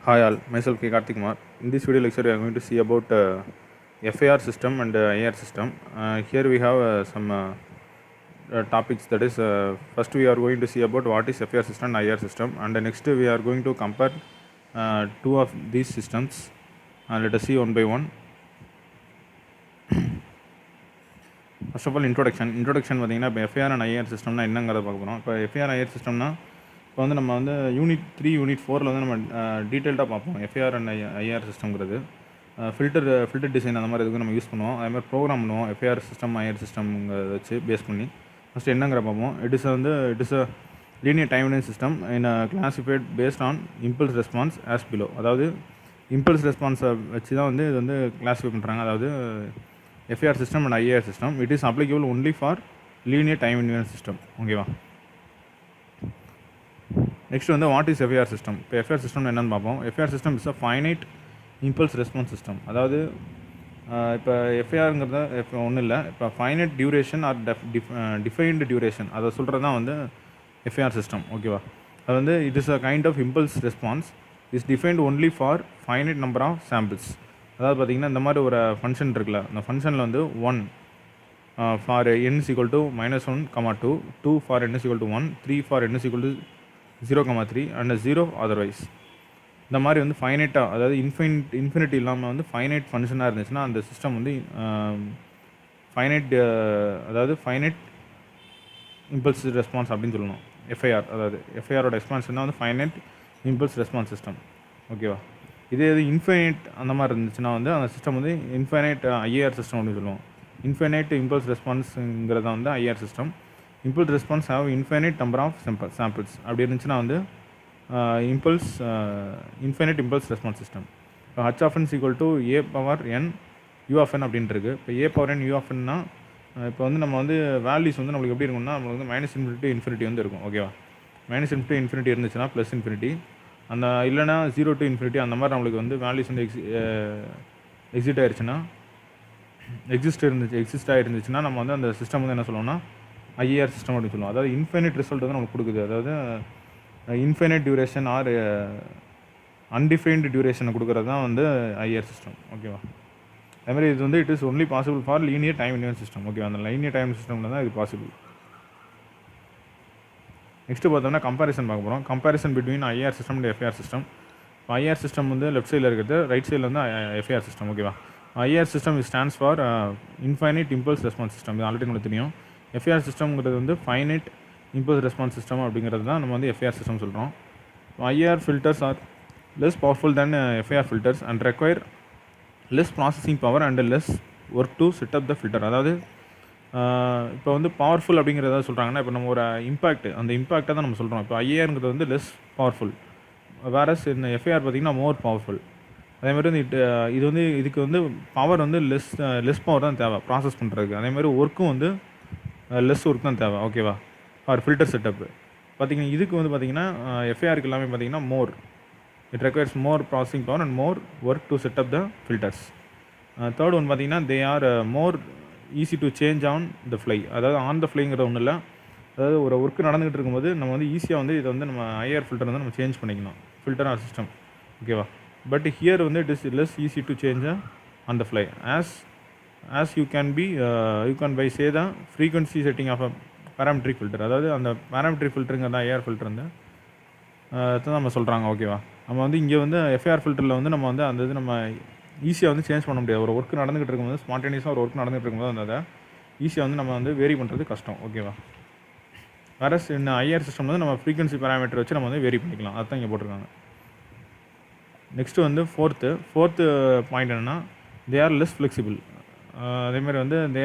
Hi all, myself K. Karthik Kumar. In this video lecture, we are going to see about FAR system and IR system. Here we have some topics. That is, first we are going to see about what is FAR system and IR system, and next we are going to compare two of these systems. Let us see one by one. First of all, introduction பார்த்தீங்கன்னா இப்போ FIR and IR சிஸ்டம்னா என்னங்கிறத பார்க்க போகிறோம். இப்போ FIR IR சிஸ்டம்னா இப்போ வந்து நம்ம வந்து யூனிட் 3 யூனிட் 4ல் வந்து நம்ம டீட்டெயில்டாக பார்ப்போம். எஃப்ஐஆர் அண்ட் ஐஆர் சிஸ்டம்ங்கிறது ஃபில்டர் டிசைன் அந்த மாதிரி இதுக்கு நம்ம யூஸ் பண்ணுவோம். அதே மாதிரி ப்ரோக்ராம் பண்ணுவோம் எஃப்ஐஆர் சிஸ்டம் ஐஆர் சிஸ்டம்ங்கிறத வச்சு பேஸ் பண்ணி ஃபஸ்ட்டு என்னங்கிற பார்ப்போம். It is a linear time line system in classified based on impulse response as below. அதாவது இம்பல்ஸ் ரெஸ்பான்ஸை வச்சு தான் வந்து இது வந்து கிளாஸிஃபை பண்ணுறாங்க. அதாவது FAR system and IAR system, it is applicable only for linear time invariant system. ஓகேவா. நெக்ஸ்ட் வந்து வாட் இஸ் FAR system. இப்போ FAR system என்னன்னு பார்ப்போம். FAR system is a finite impulse response system. அதாவது இப்போ FARங்கிறத ஒன்றும் இல்லை, இப்போ finite duration or defined duration அதை சொல்கிறது தான் வந்து FAR system. ஓகேவா. அது வந்து it is a kind of impulse response is defined only for finite number of samples. அதாவது பார்த்திங்கன்னா இந்த மாதிரி ஒரு ஃபங்க்ஷன் இருக்குல்ல, அந்த ஃபங்க்ஷனில் வந்து 1 for n is equal to -1, 2 for n is equal to 1, 3 for n is equal to 0, 3 and 0 otherwise. இந்த மாதிரி வந்து ஃபைனைட்டாக, அதாவது இன்ஃபினிட்டி இல்லாமல் வந்து ஃபைனைட் ஃபங்க்ஷனாக இருந்துச்சுன்னா அந்த சிஸ்டம் வந்து ஃபைனைட் இம்பல்ஸ் ரெஸ்பான்ஸ் அப்படின்னு சொல்லணும். FAR, அதாவது FARோட எக்ஸ்பான்ஷன் தான் வந்து ஃபைனைட் இம்பல்ஸ் ரெஸ்பான்ஸ் சிஸ்டம். ஓகேவா. இதே இது இன்ஃபைனைட் அந்த மாதிரி இருந்துச்சுன்னா வந்து அந்த சிஸ்டம் வந்து இன்ஃபைனைட் ஐஆர் சிஸ்டம் அப்படின்னு சொல்லுவோம். இன்ஃபைனைட் இம்பல்ஸ் ரெஸ்பான்ஸுங்கிறத வந்து IR system. Impulse response have infinite number of samples அப்படி இருந்துச்சுன்னா வந்து இன்ஃபைனைட் இம்பல்ஸ் ரெஸ்பான்ஸ் சிஸ்டம். இப்போ h of n is equal to a power n u of n அப்படின்ட்டு இருக்குது. இப்போ a power n u of n-னா இப்போ வந்து நம்ம வந்து வேல்யூஸ் வந்து நம்மளுக்கு எப்படி இருக்கும்னா நம்மளுக்கு வந்து -∞ வந்து இருக்கும். ஓகேவா. -∞ இருந்துச்சுன்னா +∞, அந்த இல்லைனா 0 to infinity அந்த மாதிரி நம்மளுக்கு வந்து வேல்யூஸ் வந்து எக்ஸிட் ஆகிருச்சுன்னா எக்ஸிஸ்ட் ஆகிருந்துச்சுன்னா நம்ம வந்து அந்த சிஸ்டம் வந்து என்ன சொல்லுவோம்னா ஐஆர் சிஸ்டம் அப்படின்னு சொல்லுவோம். அதாவது இன்ஃபைனைட் ரிசல்ட் வந்து நமக்கு கொடுக்குது. அதாவது இன்ஃபைனைட் டியூரேஷன் ஆர் அன்டிஃபைன்டு டியூரேஷனை கொடுக்குறது தான் வந்து ஐஆர் சிஸ்டம். ஓகேவா. அதுமாதிரி இது வந்து it is only possible for linear time invent system. ஓகேவா. அந்த லீனியர் டைம் சிஸ்டமில் தான் இது பாசிபிள். நெக்ஸ்ட்டு பார்த்தோம்னா கம்பேரிசன் பார்க்க போகிறோம். Comparison between IR system and FAR system. இப்போ ஐஆர் சிஸ்டம் வந்து லெஃப்ட் சைடில் இருக்கிறது, ரைட் சைடில் வந்து FAR சிஸ்டம். ஓகேவா. IR system stands for infinite impulse response system. இது ஆல்ரெடி உங்களுக்கு தெரியும். FAR சிஸ்டம்ங்கிறது வந்து ஃபைனைட் இம்பல்ஸ் ரெஸ்பான்ஸ் சிஸ்டம் அப்படிங்கிறது தான் நம்ம வந்து FAR சிஸ்டம் சொல்கிறோம். IR filters are less powerful then FAR filters and require less processing power and less work to set up the filter. அதாவது இப்போ வந்து பவர்ஃபுல் அப்படிங்கிறத சொல்கிறாங்கன்னா இப்போ நம்ம ஒரு அந்த இம்பேக்டை தான் நம்ம சொல்கிறோம். இப்போ ஐஆருங்கிறது வந்து லெஸ் பவர்ஃபுல், வேறஸ் இந்த FAR பார்த்திங்கன்னா மோர் பவர்ஃபுல். அதேமாதிரி வந்து இது வந்து இதுக்கு வந்து பவர் வந்து லெஸ் பவர் தான் தேவை ப்ராசஸ் பண்ணுறதுக்கு. அதேமாதிரி ஒர்க்கும் வந்து லெஸ் ஒர்க் தான் தேவை. ஓகேவா. ஃபார் ஃபில்டர் செட்டப்பு பார்த்திங்கன்னா இதுக்கு வந்து பார்த்திங்கன்னா FARக்கு எல்லாமே பார்த்திங்கன்னா it requires more processing power and more work to set up the filters. Third one பார்த்திங்கன்னா they are more easy to change on the fly. அதாவது ஆன் த ஃப்ளைங்கிறது ஒன்றும் இல்லை, அதாவது ஒரு ஒர்க் நடந்துகிட்டு இருக்கும்போது நம்ம வந்து ஈஸியாக வந்து இதை வந்து நம்ம ஐஆர் ஃபில்டர் வந்து நம்ம சேஞ்ச் பண்ணிக்கலாம், ஃபில்டர் ஆர் சிஸ்டம். ஓகேவா. பட் ஹியர் வந்து it is less easy to change on the fly as you can by say the frequency setting of a parametric filter. அதாவது அந்த பேராமெட்ரிக் ஃபில்டருங்கிறத ஐஆர் ஃபில்டர் வந்து தான் நம்ம சொல்கிறாங்க. ஓகேவா. நம்ம வந்து இங்கே வந்து FAR ஃபில்டரில் வந்து நம்ம வந்து அந்த இது நம்ம ஈஸியாக வந்து சேஞ்ச் பண்ண முடியாது. ஒரு ஒர்க் நடந்துகிட்டு இருக்கும்போது ஸ்பான்டேனியஸாக ஒரு ஒர்க் நடந்துகிட்டு இருக்கும்போது அந்த அதை ஈஸியாக வந்து நம்ம வந்து வேரி பண்ணுறது கஷ்டம். ஓகேவா. வேறு இந்த ஐஆர் சிஸ்டம் வந்து நம்ம ஃப்ரீக்வன்சி பேராமீட்டர் வச்சு நம்ம வந்து வேரி பண்ணிக்கலாம். அதுதான் இங்கே போட்டிருக்காங்க. நெக்ஸ்ட்டு வந்து ஃபோர்த்து பாயிண்ட் என்னென்னா தே ஆர் லெஸ் ஃப்ளெக்சிபிள். அதேமாதிரி வந்து they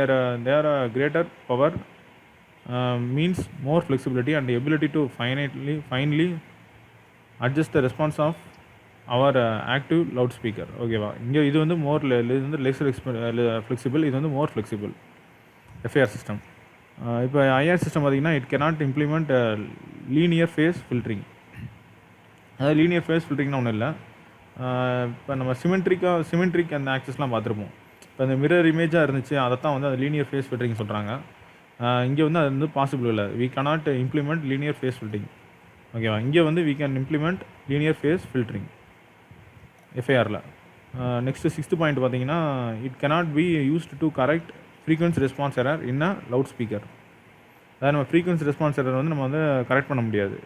are greater power means more flexibility and ability to finely adjust the response of our active loud speaker. ஓகேவா. இங்கே இது வந்து இது வந்து லெஸ் ஃப்ளெக்சிபிள், இது வந்து மோர் ஃப்ளெக்சிபிள் FAR சிஸ்டம். இப்போ ஐஆர் சிஸ்டம் பார்த்திங்கன்னா it cannot implement linear phase filtering. அதாவது லீனியர் ஃபேஸ் ஃபில்டரிங்னா ஒன்றும் இல்லை. இப்போ நம்ம சிமெட்ரிக் அந்த ஆக்சஸ்லாம் பார்த்துருப்போம். இப்போ அந்த மிரர் இமேஜாக இருந்துச்சு, அதை தான் வந்து அது லீனியர் ஃபேஸ் ஃபில்டரிங் சொல்கிறாங்க. இங்கே வந்து அது வந்து பாசிபிள் இல்லை. We cannot implement linear phase filtering. ஓகேவா. இங்கே வந்து we can implement linear phase filtering. எஃப்ஐஆரில். நெக்ஸ்ட்டு 6th பாயிண்ட் பார்த்தீங்கன்னா, it cannot be used to correct frequency response error in a loudspeaker. அதாவது நம்ம ஃப்ரீக்வன்சி ரெஸ்பான்ஸ் எரர் வந்து நம்ம வந்து கரெக்ட் பண்ண முடியாது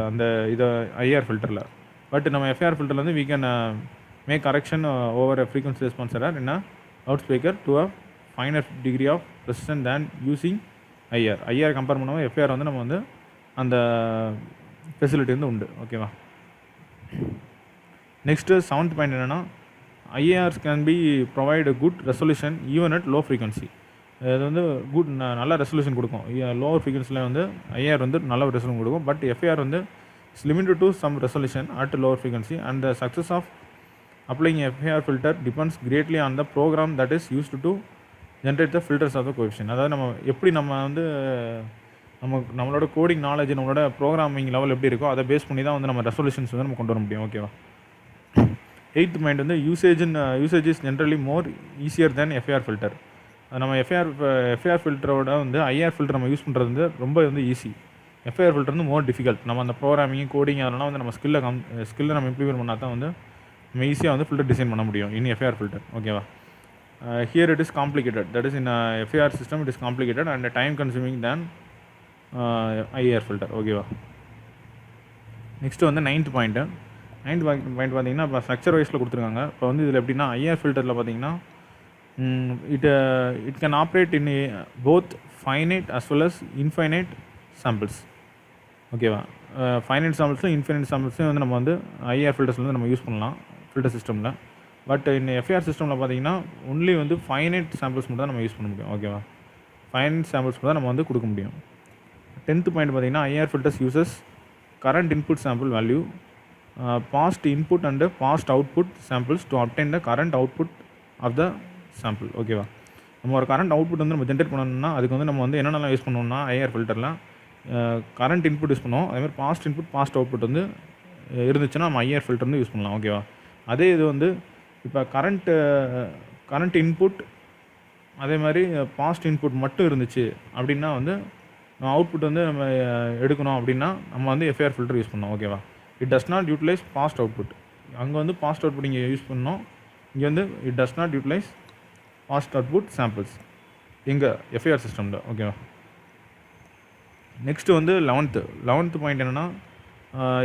அந்த இதை ஐஆர் ஃபில்டரில். பட் நம்ம எஃப்ஐஆர் ஃபில்டரில் வந்து we can make correction over a frequency response error in a loudspeaker to a finer degree of precision than using IR. IR compare பண்ணும்போது எஃப்ஐஆர் வந்து நம்ம வந்து அந்த ஃபெசிலிட்டி வந்து உண்டு. ஓகேவா. நெக்ஸ்ட்டு 7th பாயிண்ட் என்னென்னா, IIRs can be provide good resolution even at low frequency. இது வந்து நல்ல ரெசல்யூஷன் கொடுக்கும். லோவர் ஃப்ரீக்வன்சியில் வந்து ஐஏஆர் வந்து நல்ல ரெசல்யூஷன் கொடுக்கும். பட் எஃப்ஐஆர் வந்து it's limited to some resolution at lower frequency and the success of applying FIR filter depends greatly on the program that is used to generate the filters of the coefficient. அதாவது நம்ம எப்படி நம்ம வந்து நம்மளோட coding knowledge, நம்மளோட programming level எப்படி இருக்கோ அதை பேஸ் பண்ணி தான் வந்து நம்ம ரெசல்யூஷன்ஸ் வந்து நம்ம கொண்டு வர முடியும். ஓகேவா. 8th பாயிண்ட் வந்து usage is generally more easier than FIR filter. நம்ம எஃப்ஐஆர் ஃபில்டரோட வந்து ஐஆர் ஃபில்டர் நம்ம யூஸ் பண்ணுறது வந்து ரொம்ப வந்து ஈஸி. எஃப்ஐஆர் ஃபில்டர் வந்து மோர் டிஃபிகல்ட். நம்ம அந்த ப்ரோக்ராமிங் கோடிங் அதெல்லாம் வந்து நம்ம ஸ்கில்லை நம்ம இம்ப்ளிமெண்ட் பண்ணால் தான் வந்து நம்ம ஈஸியாக வந்து ஃபில்டர் டிசைன் பண்ண முடியும் இன் எஃப்ஐஆர் ஃபில்டர். ஓகேவா. Here it is complicated. That is in FIR system it is complicated and time consuming than IR filter. ஓகேவா. நெக்ஸ்ட்டு வந்து 9th பாயிண்ட் பார்த்தீங்கன்னா, இப்போ ஸ்ட்ரக்சர் வைஸில் கொடுத்துருக்காங்க. இப்போ வந்து இதில் எப்படின்னா, ஐஆர் ஃபில்டரில் பார்த்தீங்கன்னா it can operate in both finite as well as infinite samples. ஓகேவா. ஃபைனைட் சாம்பிள்ஸும் இன்ஃபைனைட் சாம்பிள்ஸும் வந்து நம்ம வந்து ஐஆர் ஃபில்டர்ஸ் வந்து நம்ம யூஸ் பண்ணலாம் ஃபில்டர் சிஸ்டமில். பட் இந்த எஃப்ஐஆர் சிஸ்டமில் பார்த்தீங்கன்னா ஒன்லி வந்து ஃபைனைட் சாம்பிள்ஸ் மட்டும் தான் நம்ம யூஸ் பண்ண முடியும். ஓகேவா. ஃபைனைட் சாம்பிள்ஸ் மட்டும் தான் நம்ம வந்து கொடுக்க முடியும். 10th பாயிண்ட் பார்த்தீங்கன்னா, IR filters uses current input sample value, past input and past output samples to obtain the current output of the sample. ஓகேவா. நம்ம ஒரு கரண்ட் அவுட்புட் வந்து நம்ம ஜென்ரேட் பண்ணணும்னா அதுக்கு வந்து நம்ம வந்து என்னென்னலாம் யூஸ் பண்ணணும்னா, ஐஆர் ஃபில்டரில் கரண்ட் இன்புட் யூஸ் பண்ணுவோம். அதேமாதிரி பாஸ்ட் இன்புட் பாஸ்ட் அவுட்புட் வந்து இருந்துச்சுன்னா நம்ம ஐஆர் ஃபில்டர் வந்து யூஸ் பண்ணலாம். ஓகேவா. அதே இது வந்து இப்போ கரண்ட் இன்புட் அதே மாதிரி பாஸ்ட் இன்புட் மட்டும் இருந்துச்சு அப்படின்னா வந்து நம்ம அவுட்புட் வந்து நம்ம எடுக்கணும் அப்படின்னா நம்ம வந்து எஃப்ஐஆர் ஃபில்டர் யூஸ் பண்ணோம். ஓகேவா. It does not utilize past output. அங்கே வந்து பாஸ்ட் அவுட்புட் இங்கே யூஸ் பண்ணோம். இங்கே வந்து it does not utilize past output samples எங்கள் எஃப்ஐஆர் சிஸ்டமில். ஓகேவா. நெக்ஸ்ட்டு வந்து 11th பாயிண்ட் என்னென்னா,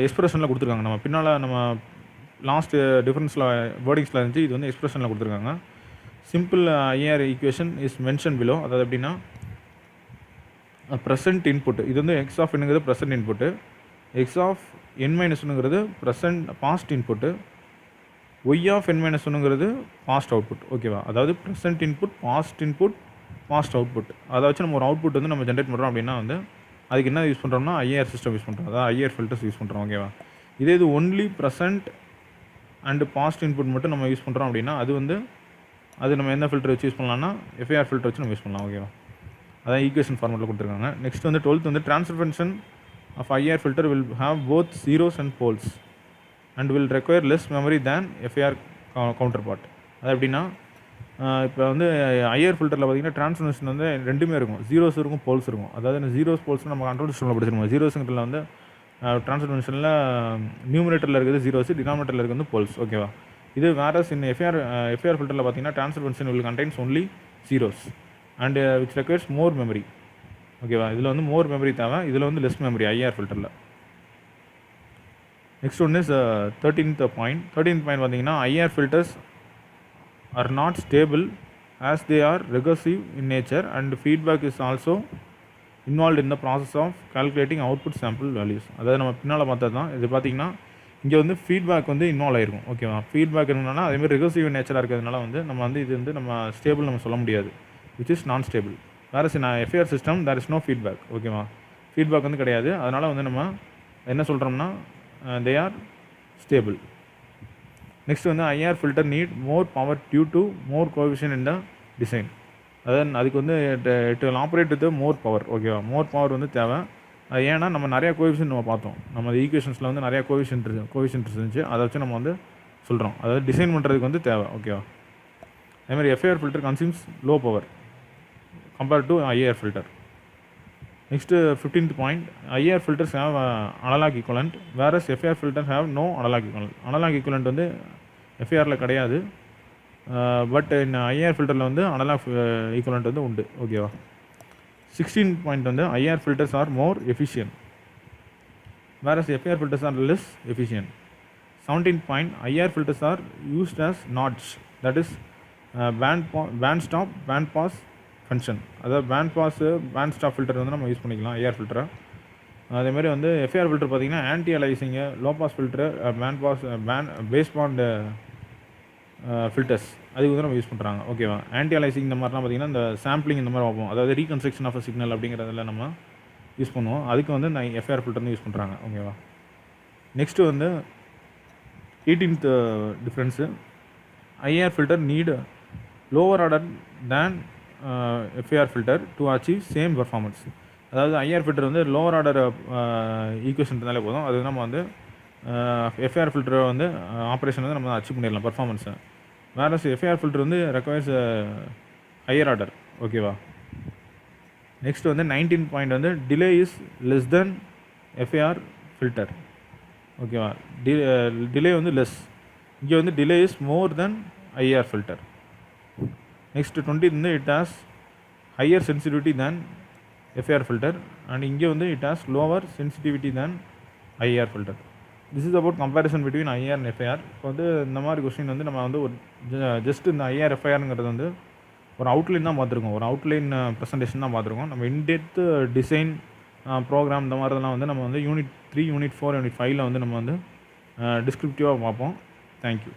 எக்ஸ்பிரஷனில் கொடுத்துருக்காங்க. நம்ம பின்னால் நம்ம லாஸ்ட் டிஃபரன்ஸில் வேர்டிங்ஸில் இருந்துச்சு, இது வந்து எக்ஸ்பிரஷனில் கொடுத்துருக்காங்க. Simple IR equation is mention below. அதாவது எப்படின்னா, ப்ரெசன்ட் இன்புட் இது வந்து எக்ஸ் ஆஃப் என்னங்கிறது present input, x of n minus ஒன்றுங்கிறது past input, y of n minus ஒன்றுங்கிறது பாஸ்ட் அவுட்புட். ஓகேவா. அதாவது ப்ரெசன்ட் இன்புட் பாஸ்ட் அவுட்புட். அதை வச்சு நம்ம ஒரு அவுட்புட் வந்து நம்ம ஜென்ரேட் பண்ணுறோம் அப்படின்னா வந்து அதுக்கு என்ன யூஸ் பண்ணுறோம்னா ஐஆர் சிஸ்டம் யூஸ் பண்ணுறோம். அதாவது ஐஆர் ஃபில்டர்ஸ் யூஸ் பண்ணுறோம். ஓகேவா. இதே இது only present and past input மட்டும் நம்ம யூஸ் பண்ணுறோம் அப்படின்னா அது நம்ம எந்த ஃபில்டர் வச்சு யூஸ் பண்ணலாம்னா எஃப்ஐஆர் ஃபில்டர் வச்சு நம்ம யூஸ் பண்ணலாம். ஓகேவா. அதான் ஈக்குவேஷன் ஃபார்மெட்டில் கொடுத்துருக்காங்க. நெக்ஸ்ட் வந்து 12th வந்து transfer function of IR filter will have both zeros and poles and will require less memory than FIR counterpart. அது எப்படின்னா, இப்போ வந்து ஐஆர் ஃபில்டரில் பார்த்தீங்கன்னா ட்ரான்ஸ்ஃபர்மேஷன் வந்து ரெண்டுமே இருக்கும், ஜீரோஸ் இருக்கும் போல்ஸ் இருக்கும். அதாவது ஜீரோஸ் போல்ஸ் நம்ம கண்ட்ரோல் சிஸ்டமில் படிச்சிருக்கோம். ஜீரோஸுங்கிறதுல வந்து ட்ரான்ஸ்ஃபர்மேஷனில் நியூமரேட்டரில் இருக்கிறது ஜீரோஸ், டினாமினேட்டரில் இருக்கிறது போல்ஸ். ஓகேவா. இது வேற இன் எஃப்ஐஆர் ஃபில்டரில் பார்த்தீங்கன்னா transfer function will contains only zeros and which requires more memory. ஓகேவா. இதில் வந்து மோர் மெமரி தேவை, இதில் வந்து லெஸ் மெமரி ஐஆர் ஃபில்டரில். Next one is 13th point பார்த்தீங்கன்னா, IR filters are not stable as they are recursive in nature and feedback is also involved in the process of calculating output sample values. அதாவது நம்ம பின்னால் பார்த்தது தான் இது. பார்த்தீங்கன்னா இங்கே வந்து ஃபீட்பேக் வந்து இன்வால்வ் ஆகிருக்கும். ஓகேவா. ஃபீட்பேக் என்னன்னா அதேமாதிரி ரெகர்சிவ் நேச்சராக இருக்கிறதுனால வந்து நம்ம வந்து இது வந்து நம்ம ஸ்டேபிள் நம்ம சொல்ல முடியாது, விச் இஸ் நான் ஸ்டேபிள். வேறு FIR system there is no feedback. ஓகேவா. ஃபீட்பேக் வந்து கிடையாது. அதனால் வந்து நம்ம என்ன சொல்கிறோம்னா தே ஆர் ஸ்டேபிள். நெக்ஸ்ட் வந்து IIR filter need more power due to more coefficient in the design. அதாவது அதுக்கு வந்து it will operate with more power. ஓகேவா. மோர் பவர் வந்து தேவை. அது ஏன்னா நம்ம நிறையா கோஎஃபிஷியன்ட் நம்ம பார்த்தோம். நம்ம ஈக்குவேஷன்ஸில் வந்து நிறையா கோஎஃபிஷியன்ட் இருந்துச்சு. அதை வச்சு நம்ம வந்து சொல்கிறோம். அதாவது டிசைன் பண்ணுறதுக்கு வந்து தேவை. ஓகேவா. அதேமாதிரி FIR filter consumes low power compared to IR filter. Next 15th point, IR filters have analog equivalent whereas FIR filter have no analog equivalent. Analog equivalent வந்து எஃப்ஐஆரில் கிடையாது. பட் ஐஆர் ஃபில்டரில் வந்து அனலாக் ஈக்குவலண்ட் வந்து உண்டு. ஓகேவா. 16 பாயிண்ட் வந்து IR filters are more efficient whereas FIR filters are less efficient. 17 point IR filters are used as notch, that is band stop band pass function. அதாவது band pass band stop filter வந்து நம்ம use பண்ணிக்கலாம் IIR ஃபில்டரை. அதேமாதிரி வந்து FIR filter பார்த்திங்கன்னா anti aliasing, low pass filter, band pass baseband filters அதுக்கு வந்து நம்ம யூஸ் பண்ணுறாங்க. ஓகேவா. ஆன்டி அலைசிங் இந்த மாதிரிலாம் பார்த்திங்கன்னா இந்த சாம்பிளிங் இந்த மாதிரி பார்ப்போம், அதாவது ரீகன்ஸ்ட்ரக்ஷன் ஆஃப் சிக்னல் அப்படிங்கிறதுல நம்ம யூஸ் பண்ணுவோம். அதுக்கு வந்து நான் எஃப்ஐஆர் ஃபில்டர் வந்து யூஸ் பண்ணுறாங்க. ஓகேவா. நெக்ஸ்ட்டு வந்து 18th difference, IR filter need lower order than FIR filter to achieve same performance. அதாவது ஐஆர் ஃபில்டர் வந்து லோவர் ஆர்டர் ஈக்குவேஷன் இருந்தாலே போதும், அது நம்ம வந்து எஃப்ஐஆர் ஃபில்டரை வந்து ஆப்ரேஷன் வந்து நம்ம அச்சீவ் பண்ணிடலாம் பர்ஃபார்மன்ஸை. வேறு எஃப்ஐஆர் ஃபில்டர் வந்து ரெக்வயர்ஸ் ஹையர் ஆர்டர். ஓகேவா. நெக்ஸ்ட் வந்து 19 பாயிண்ட் வந்து delay is less than FIR filter. ஓகேவா. டிலே வந்து லெஸ், இங்கே வந்து delay is more then IR filter. Next 20 வந்து it has higher sensitivity than FIR filter and இங்கே வந்து it has lower sensitivity than IR filter. This is about comparison between IR and FIR. இப்போ வந்து இந்த மாதிரி question வந்து நம்ம வந்து ஒரு ஜஸ்ட் இந்த ஐஆர் எஃப்ஐஆருங்கிறது வந்து ஒரு அவுட்லைன் தான் பார்த்துருக்கோம், ஒரு அவுட்லைன் ப்ரெசன்டேஷன் தான் பார்த்துருக்கோம். நம்ம இன்டெப்த் டிசைன் ப்ரோக்ராம் இந்த மாதிரிலாம் வந்து நம்ம வந்து யூனிட் 3, யூனிட் 4, யூனிட் 5ல் வந்து நம்ம வந்து டிஸ்கிரிப்டிவாக பார்ப்போம். தேங்க்யூ.